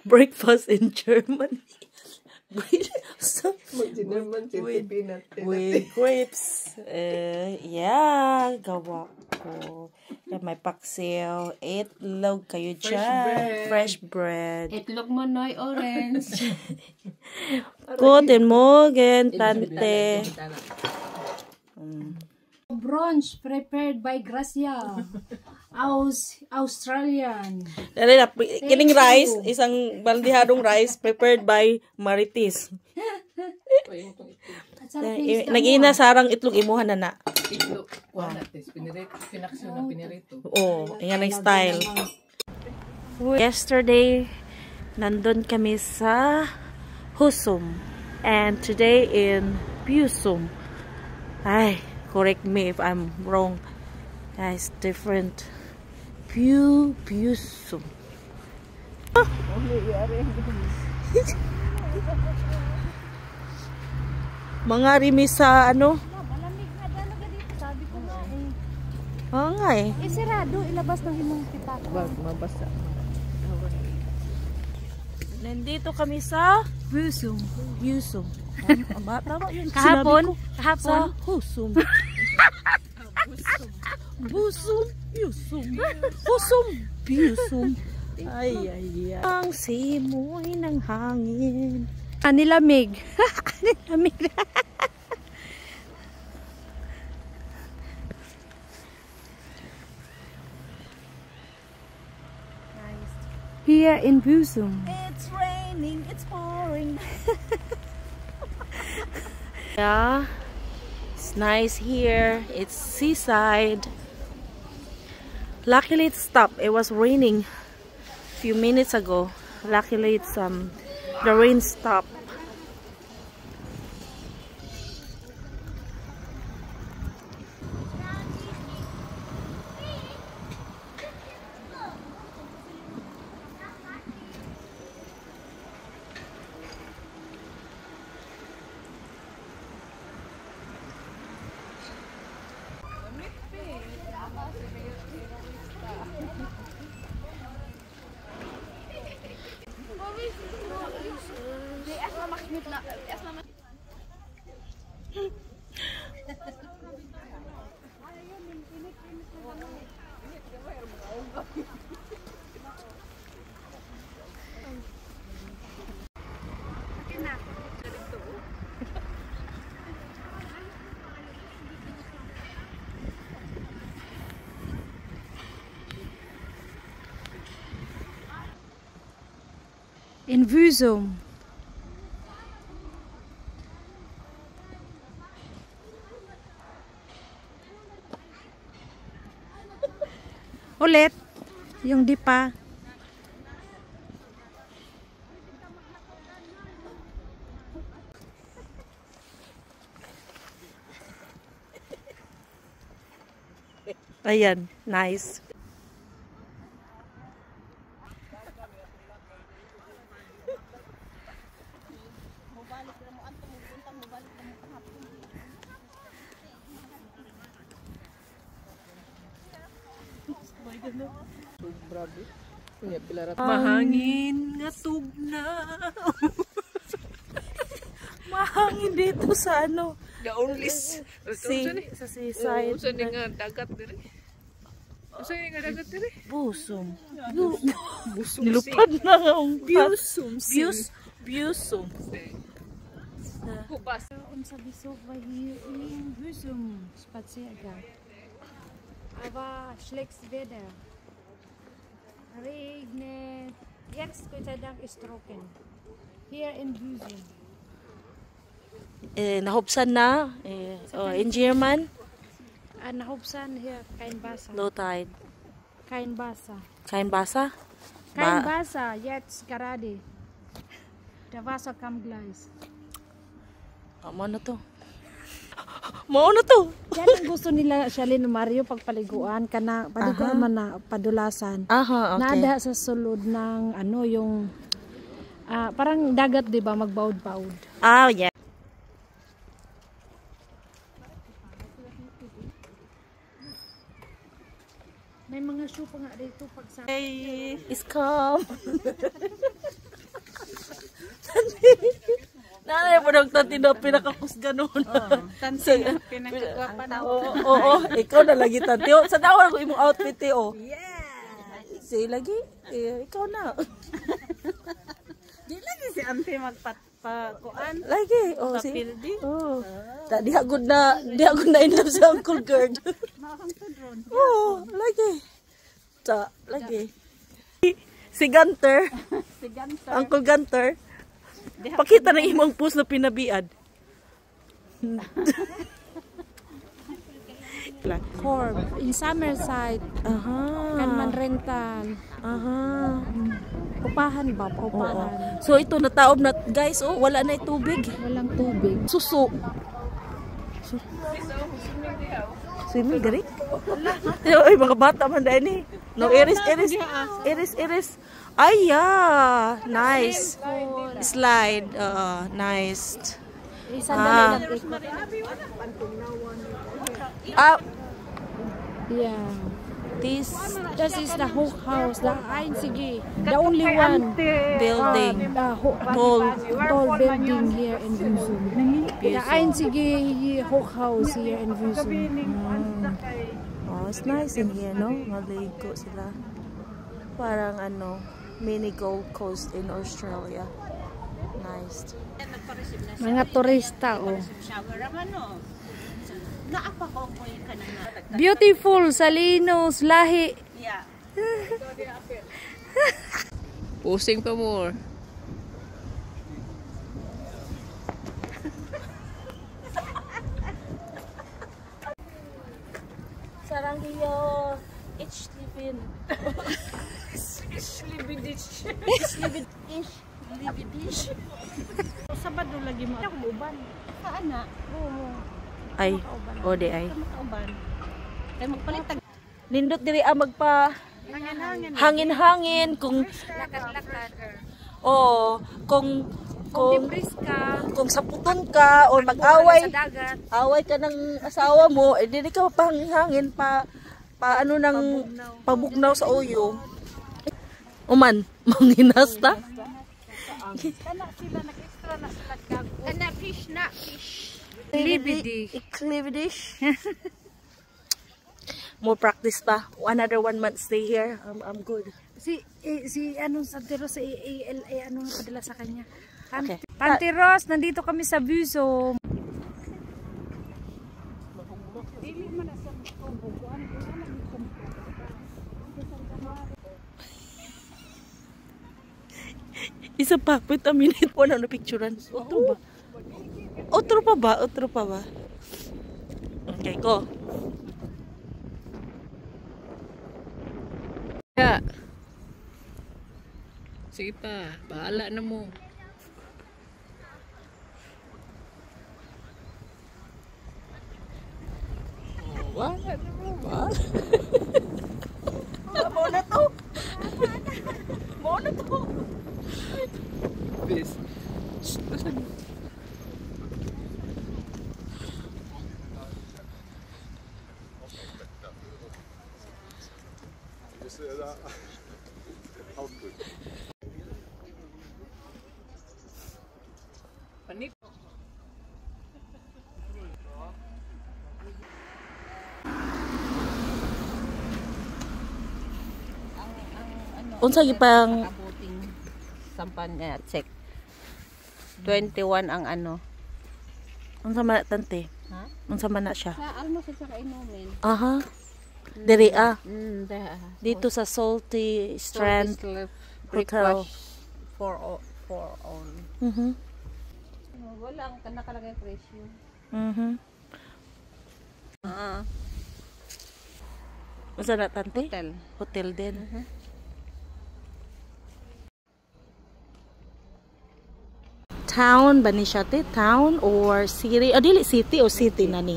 Breakfast in Germany. with grapes. Yeah, gawa ko. May paksiw. Itlog kayo dyan. Fresh bread. Itlog mo noy orange. Guten Morgen, Tante. Brunch prepared by Gracia. Australian. Kining rice, isang baldihadong rice prepared by Marites. Nag-ina sarang itlog imuhan na na. Itlog. Wala tes pinaksyon na pinirito. Oh, ayan ang style. Yesterday, nandun kami sa Husum. And today in Büsum. Ay, correct me if I'm wrong. Guys, different. Büsum. Mga rimi sa ano? Malamig na talaga dito, sabi ko nga eh. Oo nga eh. Isirado, ilabas ng imong pitak. Mabasa. Nandito kami sa Büsum. Büsum. Tama yun. Kahapon? Sa Husum. Busum, Büsum. Husum, Büsum. Ay, ay, ay. Ang simoy ng hangin. Nilamig. Nilamig. Here in Büsum. It's raining, it's pouring. Yeah, it's nice here. It's seaside. Luckily it stopped. It was raining a few minutes ago. Luckily it's the rain stopped. In Büsum. Ulit. Yung di pa. Ayan, nice. Mahangin nga tugna. Mahangin dito sa ano. The only Sa seaside. Usa ni nga dagat diri. Usa ni nga dagat diri. Busum. Nilupad na ang Büsum. Büsum. Hubas. Unser Besuch war hier in Büsum Spaziergang. Aber schlechtes Wetter. Regnet. Jetzt Gott sei Dank ist trocken. Hier in Büsum. Nahubsan na. In German, Nahubsan hier kein Wasser. low tide. Kein Wasser. Kein Wasser? Kein Wasser, jetzt gerade. Der Wasser kam gleich. Mo na to. Mo na to. Yan ang gusto nila Shalin Mario pagpaliguan kana paliguan man na padulasan. Aha, okay. Nada sa sulod ng ano yung parang dagat 'di ba magbaud-baud. Ah, yeah. May mga shoe pa nga dito pag sa... Hey, it's calm. Nanay po nagtati na pinakakusga noon. Tansi, pinakagwapa na. Oo, ikaw na lagi tanti. Sa tawag ko imong outfit eh, oh. Yeah! Sige lagi, ikaw na. Di lagi si Auntie magpakuan. Lagi, oh, si. Kapildi. Oh. Di agud na in love sa Uncle Gerd. Makang tudron. Oh, lagi. Lagi. Si Gunter. Si Ganter. Uncle Gunter. Pakita ng imong post na pinabiad. Corp, in Summerside, Aha. Kanman Rental. Aha. Upahan ba? Oo. Upahan. So ito nataob na guys, oh, wala na tubig. Walang tubig. Suso. Swimming diri? Ay, mga bata man dahil ni. No, iris. Ay, yeah. Nice. Slide. Nice. Sandali lang ikot. Yeah. This This is the Hook House, the einzige, the only one building. tall building here in Husum. The einzige Hook House here in Husum. Oh, it's nice in here, no? Maligo sila. Parang ano, mini Gold Coast in Australia. Nice. Mga turista, oh. Beautiful, Salinos, lahi. Pusing pa more. Sarangyo, Livin. Sabado lagi mo. Ako uban. Saan na? Oo. Ay, ode ay. Uban. Kaya magpalit tag. Nindot diri magpa hangin-hangin kung Lakad-lakad. oh, kung Briska. saputon ka o mag-away, Sa dagat. away ka ng asawa mo, eh di ka pahangin pa ano nang pabugnaw sa uyo. Uman, manghinas ta. Kana sila nag-extra na sila kag. Kana fish. Clividish. More practice pa. Another 1 month stay here. I'm good. Si anong Santero sa ALA ano padala sa kanya. Okay. Auntie Rose, nandito kami sa Husum. Isa pa, wait a minute. Wala na picturean. Otro ba? Otro pa ba? Okay, go. Yeah. Sige pa, bahala na mo. Bahala na mo, bahala. Mo na to. Bis. Panik. Unsa gipang abuting sampan niya check 21 ang ano unsa man na, tante? ha Unsa man na siya? sa almost sa kainumin Aha. Diri dito dito sa Salty Strand Hotel. for all wala ang nakalagay presyo Unsa na, tante? hotel Hotel din. Town ba ni siya, te? Town or city? O dili city o city na ni?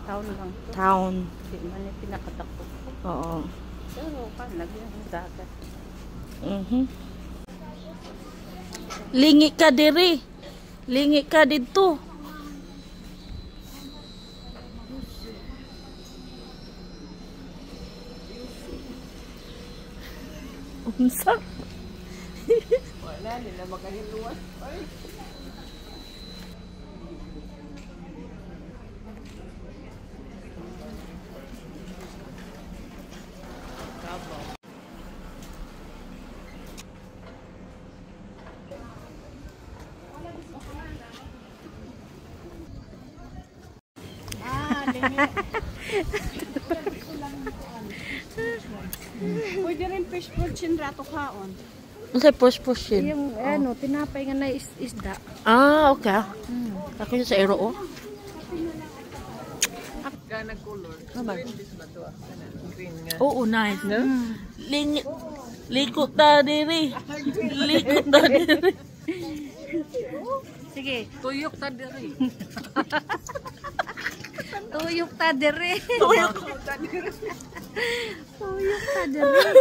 town lang Town. di man yung pinakatakbo Oo. pero pa lagyan ng dagat Lingi ka diri. Lingi ka dito. Unsa? Wala nila makahiluwas. Ay. Pwede rin fish for chinrato kaon. Unsa push yun? Yung ano, tinapay nga na isda. Ah, okay. Ako yung sa ero, oh. Gana color. Green this ba to? Green nga. Oo, nice. No? Likot ta diri. Likot ta diri. Sige. Tuyok ta diri. Tuyok ta dere. Tuyok. Tuyok ta dere.